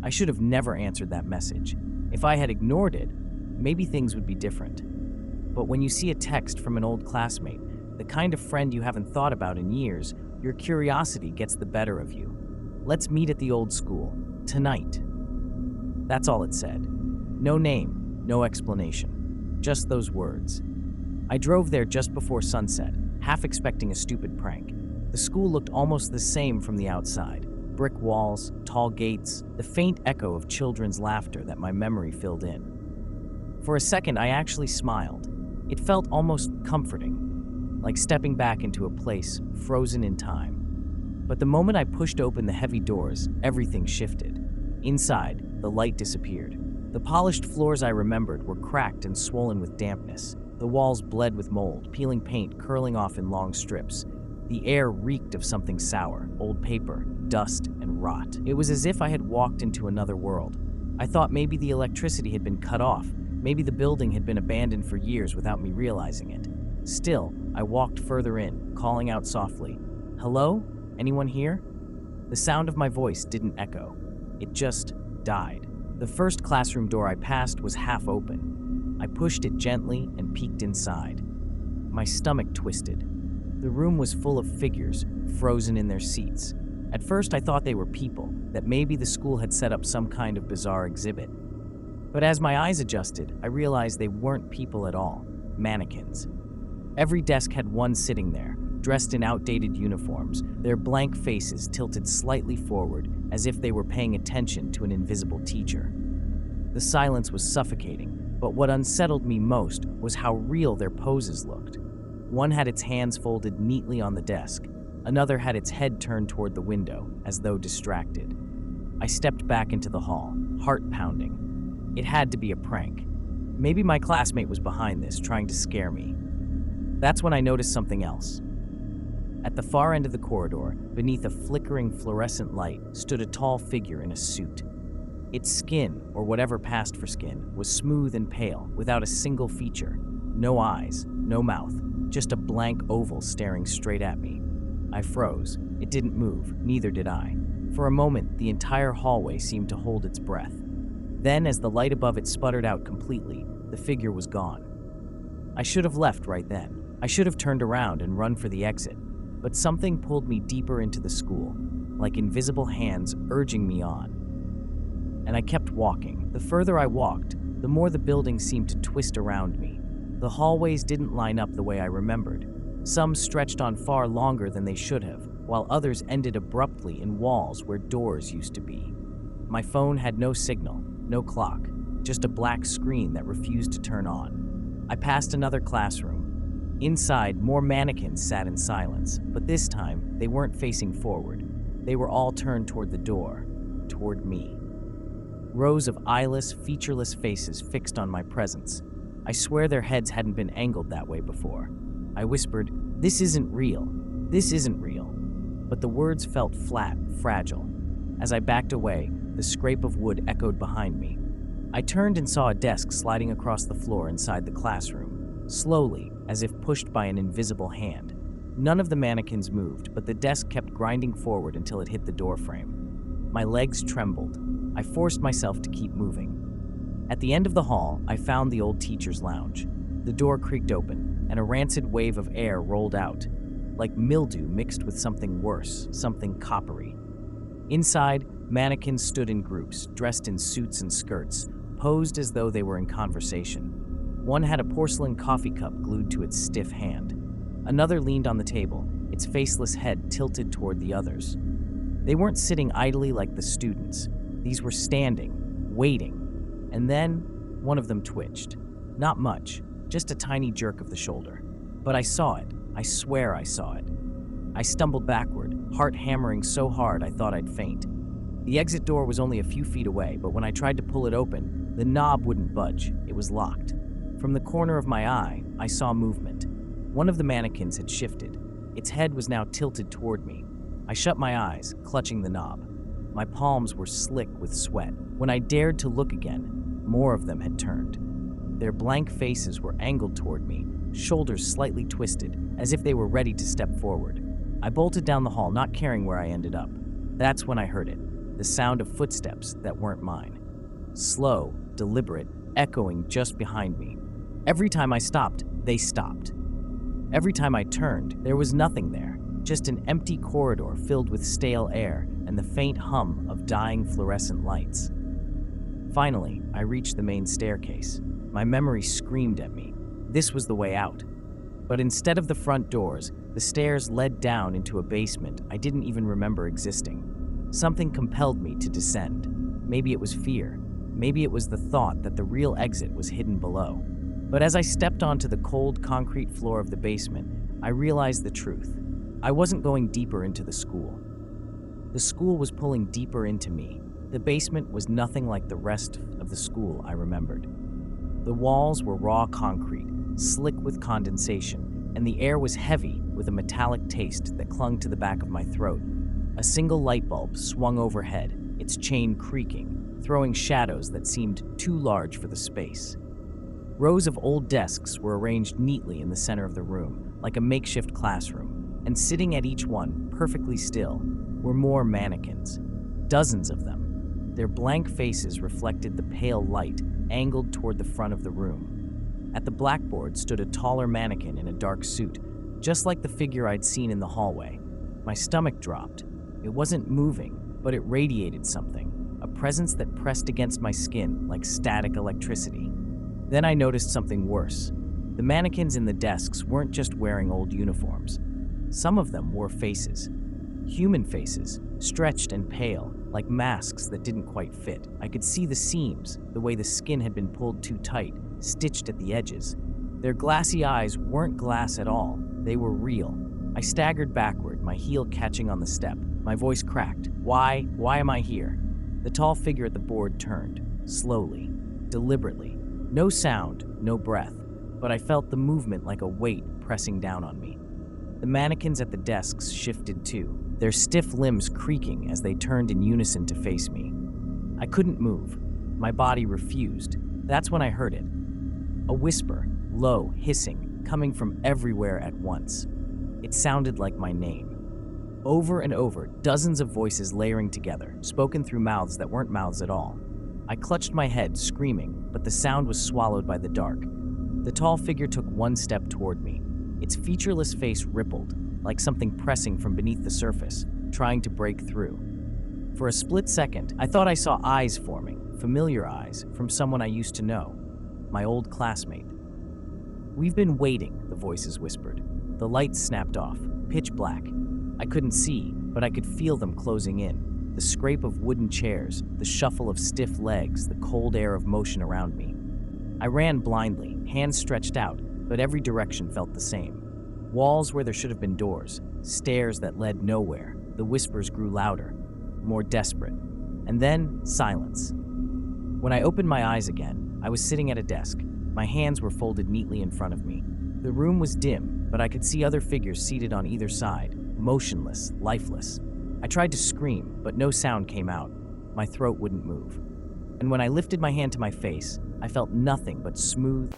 I should have never answered that message. If I had ignored it, maybe things would be different. But when you see a text from an old classmate, the kind of friend you haven't thought about in years, your curiosity gets the better of you. Let's meet at the old school, tonight. That's all it said. No name, no explanation. Just those words. I drove there just before sunset, half expecting a stupid prank. The school looked almost the same from the outside. Brick walls, tall gates, the faint echo of children's laughter that my memory filled in. For a second, I actually smiled. It felt almost comforting, like stepping back into a place frozen in time. But the moment I pushed open the heavy doors, everything shifted. Inside, the light disappeared. The polished floors I remembered were cracked and swollen with dampness. The walls bled with mold, peeling paint curling off in long strips. The air reeked of something sour, old paper, dust, and rot. It was as if I had walked into another world. I thought maybe the electricity had been cut off. Maybe the building had been abandoned for years without me realizing it. Still, I walked further in, calling out softly, "Hello? Anyone here?" The sound of my voice didn't echo. It just died. The first classroom door I passed was half open. I pushed it gently and peeked inside. My stomach twisted. The room was full of figures, frozen in their seats. At first I thought they were people, that maybe the school had set up some kind of bizarre exhibit. But as my eyes adjusted, I realized they weren't people at all, mannequins. Every desk had one sitting there, dressed in outdated uniforms, their blank faces tilted slightly forward as if they were paying attention to an invisible teacher. The silence was suffocating, but what unsettled me most was how real their poses looked. One had its hands folded neatly on the desk. Another had its head turned toward the window, as though distracted. I stepped back into the hall, heart pounding. It had to be a prank. Maybe my classmate was behind this, trying to scare me. That's when I noticed something else. At the far end of the corridor, beneath a flickering fluorescent light, stood a tall figure in a suit. Its skin, or whatever passed for skin, was smooth and pale, without a single feature. No eyes, no mouth, just a blank oval staring straight at me. I froze. It didn't move, neither did I. For a moment, the entire hallway seemed to hold its breath. Then, as the light above it sputtered out completely, the figure was gone. I should have left right then. I should have turned around and run for the exit. But something pulled me deeper into the school, like invisible hands urging me on. And I kept walking. The further I walked, the more the building seemed to twist around me. The hallways didn't line up the way I remembered. Some stretched on far longer than they should have, while others ended abruptly in walls where doors used to be. My phone had no signal, no clock, just a black screen that refused to turn on. I passed another classroom. Inside, more mannequins sat in silence, but this time, they weren't facing forward. They were all turned toward the door, toward me. Rows of eyeless, featureless faces fixed on my presence. I swear their heads hadn't been angled that way before. I whispered, "This isn't real. This isn't real." But the words felt flat, fragile. As I backed away, the scrape of wood echoed behind me. I turned and saw a desk sliding across the floor inside the classroom. Slowly, as if pushed by an invisible hand. None of the mannequins moved, but the desk kept grinding forward until it hit the doorframe. My legs trembled. I forced myself to keep moving. At the end of the hall, I found the old teacher's lounge. The door creaked open, and a rancid wave of air rolled out, like mildew mixed with something worse, something coppery. Inside, mannequins stood in groups, dressed in suits and skirts, posed as though they were in conversation. One had a porcelain coffee cup glued to its stiff hand. Another leaned on the table, its faceless head tilted toward the others. They weren't sitting idly like the students. These were standing, waiting. And then, one of them twitched. Not much, just a tiny jerk of the shoulder. But I saw it. I swear I saw it. I stumbled backward, heart hammering so hard I thought I'd faint. The exit door was only a few feet away, but when I tried to pull it open, the knob wouldn't budge. It was locked. From the corner of my eye, I saw movement. One of the mannequins had shifted. Its head was now tilted toward me. I shut my eyes, clutching the knob. My palms were slick with sweat. When I dared to look again, more of them had turned. Their blank faces were angled toward me, shoulders slightly twisted, as if they were ready to step forward. I bolted down the hall, not caring where I ended up. That's when I heard it. the sound of footsteps that weren't mine. Slow, deliberate, echoing just behind me. Every time I stopped, they stopped. Every time I turned, there was nothing there, just an empty corridor filled with stale air and the faint hum of dying fluorescent lights. Finally, I reached the main staircase. My memory screamed at me. This was the way out. But instead of the front doors, the stairs led down into a basement I didn't even remember existing. Something compelled me to descend. Maybe it was fear. Maybe it was the thought that the real exit was hidden below. But as I stepped onto the cold concrete floor of the basement, I realized the truth. I wasn't going deeper into the school. The school was pulling deeper into me. The basement was nothing like the rest of the school I remembered. The walls were raw concrete, slick with condensation, and the air was heavy with a metallic taste that clung to the back of my throat. A single light bulb swung overhead, its chain creaking, throwing shadows that seemed too large for the space. Rows of old desks were arranged neatly in the center of the room, like a makeshift classroom, and sitting at each one, perfectly still, were more mannequins. Dozens of them. Their blank faces reflected the pale light angled toward the front of the room. At the blackboard stood a taller mannequin in a dark suit, just like the figure I'd seen in the hallway. My stomach dropped. It wasn't moving, but it radiated something, a presence that pressed against my skin like static electricity. Then I noticed something worse. The mannequins in the desks weren't just wearing old uniforms. Some of them wore faces. Human faces, stretched and pale, like masks that didn't quite fit. I could see the seams, the way the skin had been pulled too tight, stitched at the edges. Their glassy eyes weren't glass at all. They were real. I staggered backward, my heel catching on the step. My voice cracked. Why am I here? The tall figure at the board turned, slowly, deliberately. No sound, no breath, but I felt the movement like a weight pressing down on me. The mannequins at the desks shifted too, their stiff limbs creaking as they turned in unison to face me. I couldn't move. My body refused. That's when I heard it. A whisper, low, hissing, coming from everywhere at once. It sounded like my name. Over and over, dozens of voices layering together, spoken through mouths that weren't mouths at all. I clutched my head, screaming, but the sound was swallowed by the dark. The tall figure took one step toward me. Its featureless face rippled, like something pressing from beneath the surface, trying to break through. For a split second, I thought I saw eyes forming, familiar eyes, from someone I used to know, my old classmate. "We've been waiting," the voices whispered. The lights snapped off, pitch black. I couldn't see, but I could feel them closing in. The scrape of wooden chairs, the shuffle of stiff legs, the cold air of motion around me. I ran blindly, hands stretched out, but every direction felt the same. Walls where there should have been doors, stairs that led nowhere. The whispers grew louder, more desperate. And then, silence. When I opened my eyes again, I was sitting at a desk. My hands were folded neatly in front of me. The room was dim, but I could see other figures seated on either side, motionless, lifeless. I tried to scream, but no sound came out. My throat wouldn't move. And when I lifted my hand to my face, I felt nothing but smooth